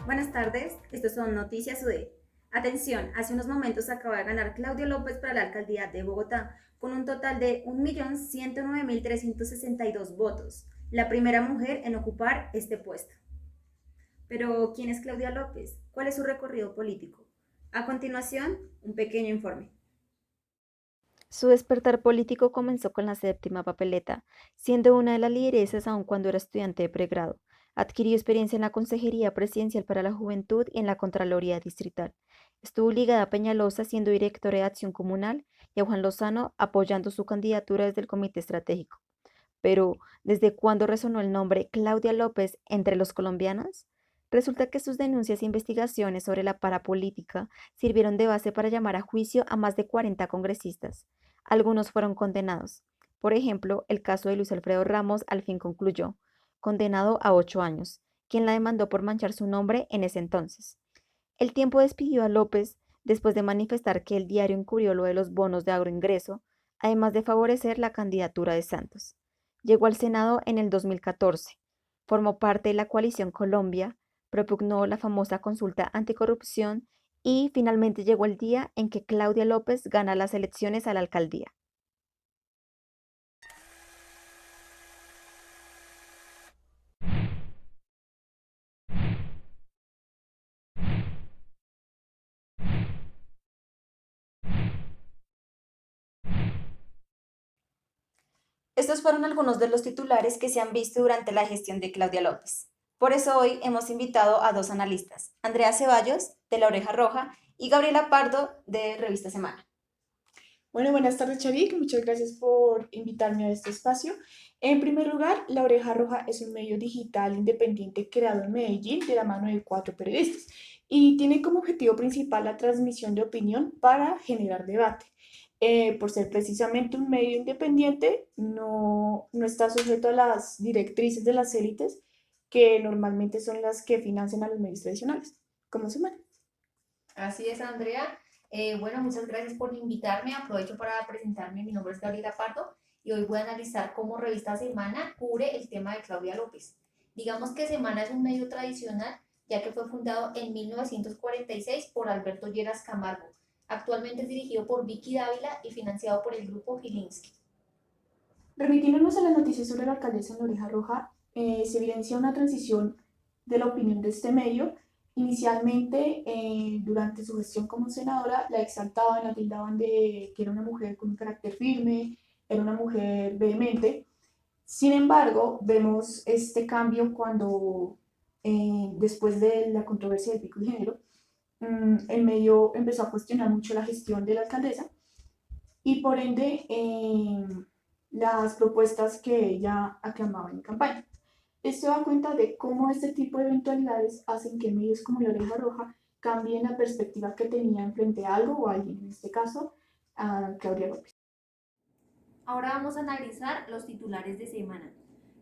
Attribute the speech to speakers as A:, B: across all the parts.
A: Buenas tardes, estos son Noticias UD. Atención, hace unos momentos acaba de ganar Claudia López para la alcaldía de Bogotá con un total de 1.109.362 votos, la primera mujer en ocupar este puesto. Pero, ¿quién es Claudia López? ¿Cuál es su recorrido político? A continuación, un pequeño informe.
B: Su despertar político comenzó con la séptima papeleta, siendo una de las lideresas aun cuando era estudiante de pregrado. Adquirió experiencia en la Consejería Presidencial para la Juventud y en la Contraloría Distrital. Estuvo ligada a Peñalosa siendo directora de Acción Comunal y a Juan Lozano apoyando su candidatura desde el Comité Estratégico. Pero, ¿desde cuándo resonó el nombre Claudia López entre los colombianos? Resulta que sus denuncias e investigaciones sobre la parapolítica sirvieron de base para llamar a juicio a más de 40 congresistas. Algunos fueron condenados. Por ejemplo, el caso de Luis Alfredo Ramos al fin concluyó, condenado a 8 años, quien la demandó por manchar su nombre en ese entonces. El Tiempo despidió a López después de manifestar que el diario encubrió lo de los bonos de agroingreso, además de favorecer la candidatura de Santos. Llegó al Senado en el 2014, formó parte de la coalición Colombia, propugnó la famosa consulta anticorrupción y finalmente llegó el día en que Claudia López gana las elecciones a la alcaldía.
A: Estos fueron algunos de los titulares que se han visto durante la gestión de Claudia López. Por eso hoy hemos invitado a dos analistas, Andrea Ceballos, de La Oreja Roja, y Gabriela Pardo, de Revista Semana.
C: Bueno, buenas tardes, Charik. Muchas gracias por invitarme a este espacio. En primer lugar, La Oreja Roja es un medio digital independiente creado en Medellín de la mano de 4 periodistas y tiene como objetivo principal la transmisión de opinión para generar debate. Por ser precisamente un medio independiente, no está sujeto a las directrices de las élites que normalmente son las que financian a los medios tradicionales, como Semana.
D: Así es, Andrea. Bueno, muchas gracias por invitarme. Aprovecho para presentarme. Mi nombre es Gabriela Pardo y hoy voy a analizar cómo Revista Semana cubre el tema de Claudia López. Digamos que Semana es un medio tradicional, ya que fue fundado en 1946 por Alberto Lleras Camargo. Actualmente es dirigido por Vicky Dávila y financiado por el grupo Gilinski.
C: Remitiéndonos a las noticias sobre la alcaldesa en La Oreja Roja, se evidencia una transición de la opinión de este medio. Inicialmente, durante su gestión como senadora, la exaltaban, la tildaban de que era una mujer con un carácter firme, era una mujer vehemente. Sin embargo, vemos este cambio cuando, después de la controversia del pico de género, el medio empezó a cuestionar mucho la gestión de la alcaldesa y por ende las propuestas que ella aclamaba en campaña. Esto da cuenta de cómo este tipo de eventualidades hacen que medios como La Oreja Roja cambien la perspectiva que tenían frente a algo o a alguien, en este caso a Claudia López.
D: Ahora vamos a analizar los titulares de semana.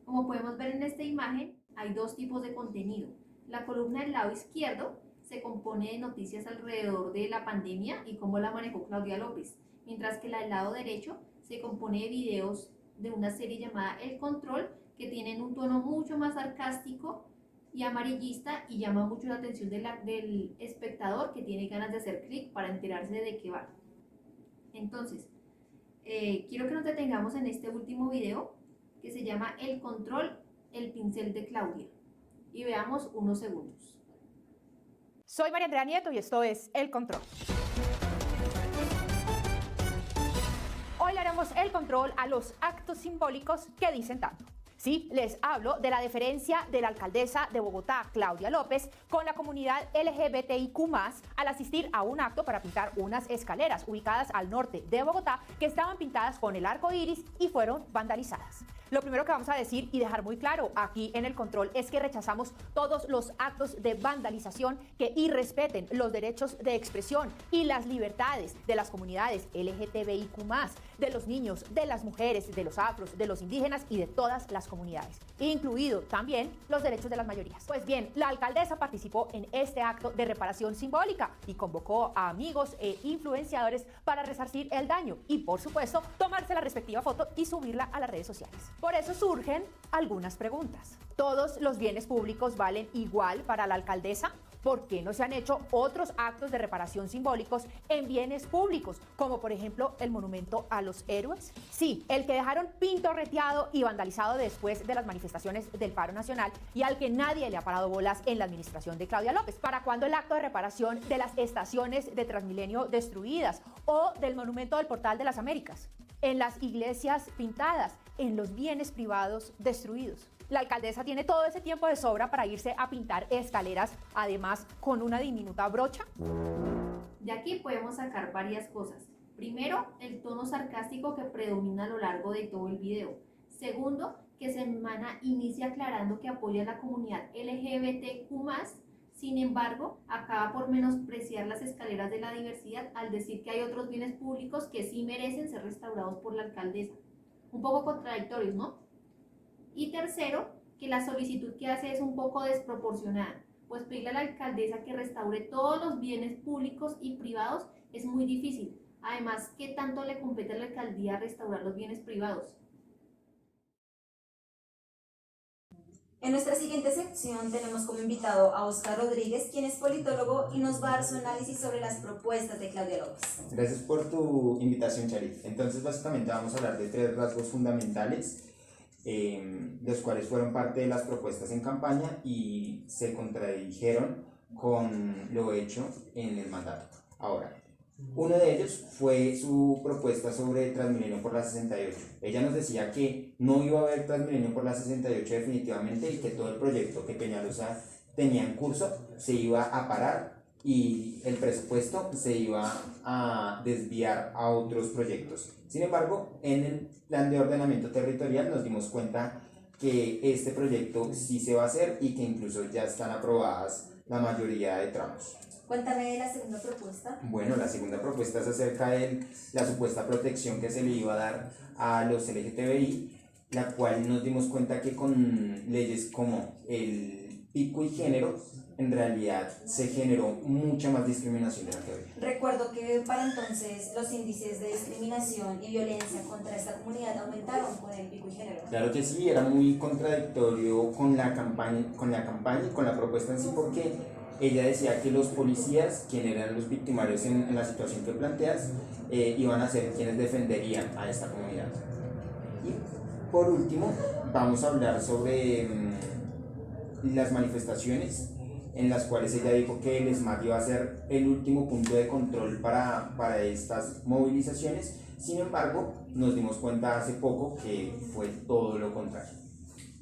D: Como podemos ver en esta imagen, hay dos tipos de contenido. La columna del lado izquierdo se compone de noticias alrededor de la pandemia y cómo la manejó Claudia López, mientras que la del lado derecho se compone de videos de una serie llamada El Control, que tienen un tono mucho más sarcástico y amarillista y llama mucho la atención del espectador que tiene ganas de hacer clic para enterarse de qué va. Entonces, quiero que nos detengamos en este último video que se llama El Control, el pincel de Claudia, y veamos unos segundos.
E: Soy María Andrea Nieto y esto es El Control. Hoy le haremos el control a los actos simbólicos que dicen tanto. Sí, les hablo de la deferencia de la alcaldesa de Bogotá, Claudia López, con la comunidad LGBTIQ+, al asistir a un acto para pintar unas escaleras ubicadas al norte de Bogotá que estaban pintadas con el arco iris y fueron vandalizadas. Lo primero que vamos a decir y dejar muy claro aquí en El Control es que rechazamos todos los actos de vandalización que irrespeten los derechos de expresión y las libertades de las comunidades LGTBIQ+, de los niños, de las mujeres, de los afros, de los indígenas y de todas las comunidades, incluido también los derechos de las mayorías. Pues bien, la alcaldesa participó en este acto de reparación simbólica y convocó a amigos e influenciadores para resarcir el daño y, por supuesto, tomarse la respectiva foto y subirla a las redes sociales. Por eso surgen algunas preguntas. ¿Todos los bienes públicos valen igual para la alcaldesa? ¿por qué no se han hecho otros actos de reparación simbólicos en bienes públicos, como por ejemplo el monumento a los héroes? Sí, el que dejaron pintorreteado y vandalizado después de las manifestaciones del paro nacional y al que nadie le ha parado bolas en la administración de Claudia López. ¿Para cuándo el acto de reparación de las estaciones de Transmilenio destruidas o del monumento del Portal de las Américas? En las iglesias pintadas, en los bienes privados destruidos. La alcaldesa tiene todo ese tiempo de sobra para irse a pintar escaleras, además con una diminuta brocha.
D: De aquí podemos sacar varias cosas. Primero, el tono sarcástico que predomina a lo largo de todo el video. Segundo, que Semana inicia aclarando que apoya a la comunidad LGBTQ+, sin embargo, acaba por menospreciar las escaleras de la diversidad al decir que hay otros bienes públicos que sí merecen ser restaurados por la alcaldesa. Un poco contradictorios, ¿no? Y tercero, que la solicitud que hace es un poco desproporcionada, pues pedirle a la alcaldesa que restaure todos los bienes públicos y privados es muy difícil. Además, ¿qué tanto le compete a la alcaldía restaurar los bienes privados?
A: En nuestra siguiente sección tenemos como invitado a Oscar Rodríguez, quien es politólogo y nos va a dar su análisis sobre las propuestas de Claudia López.
F: Gracias por tu invitación, Charit. Entonces, básicamente vamos a hablar de 3 rasgos fundamentales, los cuales fueron parte de las propuestas en campaña y se contradijeron con lo hecho en el mandato. Ahora, uno de ellos fue su propuesta sobre Transmilenio por la 68. Ella nos decía que no iba a haber Transmilenio por la 68 definitivamente y que todo el proyecto que Peñalosa tenía en curso se iba a parar y el presupuesto se iba a desviar a otros proyectos. Sin embargo, en el plan de ordenamiento territorial nos dimos cuenta que este proyecto sí se va a hacer y que incluso ya están aprobadas la mayoría de tramos.
A: Cuéntame de la segunda propuesta.
F: Bueno, la segunda propuesta es acerca de la supuesta protección que se le iba a dar a los LGTBI, la cual nos dimos cuenta que con leyes como el pico y género, en realidad se generó mucha más discriminación de la que había.
A: Recuerdo que para entonces los índices de discriminación y violencia contra esta comunidad aumentaron con el pico y género.
F: Claro que sí, era muy contradictorio con la campaña y con la propuesta en sí, porque ella decía que los policías, quienes eran los victimarios en la situación que planteas, iban a ser quienes defenderían a esta comunidad. Y por último, vamos a hablar sobre las manifestaciones en las cuales ella dijo que el SMAT iba a ser el último punto de control para estas movilizaciones. Sin embargo, nos dimos cuenta hace poco que fue todo lo contrario.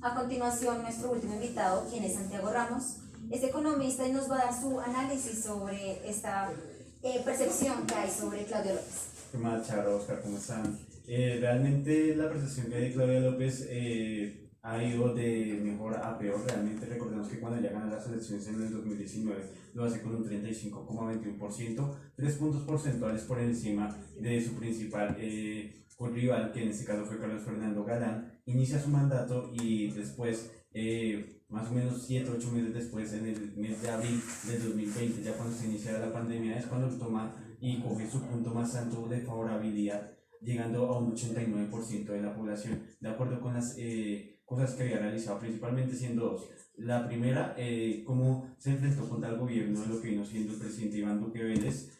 A: A continuación, nuestro último invitado, quien es Santiago Ramos, es economista y nos va a dar su análisis sobre esta percepción que hay sobre Claudia López.
G: ¿Qué más, Charo, Oscar? ¿Cómo están? Realmente la percepción que hay de Claudia López ha ido de mejor a peor. Realmente recordemos que cuando ya gana las elecciones en el 2019 lo hace con un 35,21%, 3 puntos porcentuales por encima de su principal rival, que en este caso fue Carlos Fernando Galán. Inicia su mandato y después, más o menos 7-8 meses después, en el mes de abril del 2020, ya cuando se inicia la pandemia, es cuando toma y coge su punto más alto de favorabilidad, llegando a un 89% de la población, de acuerdo con las cosas que había realizado, principalmente siendo 2. La primera, cómo se enfrentó contra el gobierno de lo que vino siendo el presidente Iván Duque Vélez,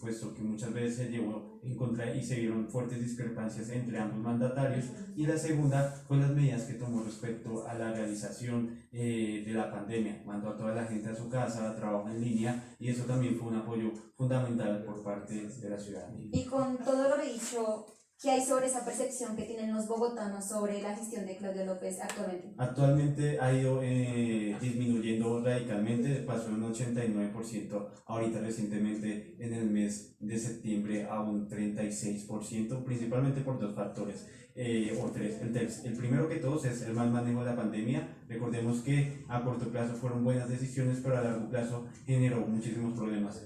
G: puesto que muchas veces se llevó en contra y se vieron fuertes discrepancias entre ambos mandatarios. Y la segunda fue las medidas que tomó respecto a la realización de la pandemia, mandó a toda la gente a su casa, a trabajo en línea, y eso también fue un apoyo fundamental por parte de la ciudadanía.
A: Y con todo lo dicho, ¿qué hay sobre esa percepción que tienen los bogotanos sobre la gestión de Claudia López actualmente?
G: Actualmente ha ido disminuyendo radicalmente, pasó de un 89% ahorita recientemente en el mes de septiembre a un 36%, principalmente por 2 factores. O 3. El primero que todos es el mal manejo de la pandemia. Recordemos que a corto plazo fueron buenas decisiones, pero a largo plazo generó muchísimos problemas,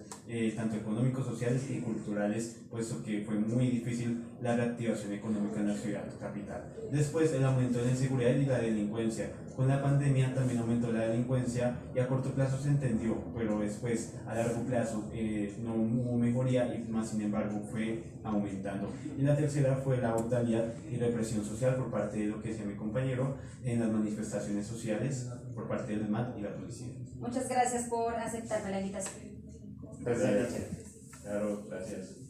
G: tanto económicos, sociales y culturales, puesto que fue muy difícil la reactivación económica en la ciudad capital. Después, el aumento de la inseguridad y la delincuencia. Con la pandemia también aumentó la delincuencia y a corto plazo se entendió, pero después a largo plazo no hubo mejoría y más sin embargo fue aumentando. Y la tercera fue la brutalidad y represión social por parte de lo que decía mi compañero en las manifestaciones sociales por parte del ESMAD y la policía.
A: Muchas gracias por aceptarme la invitación.
F: Gracias.
G: Claro, gracias.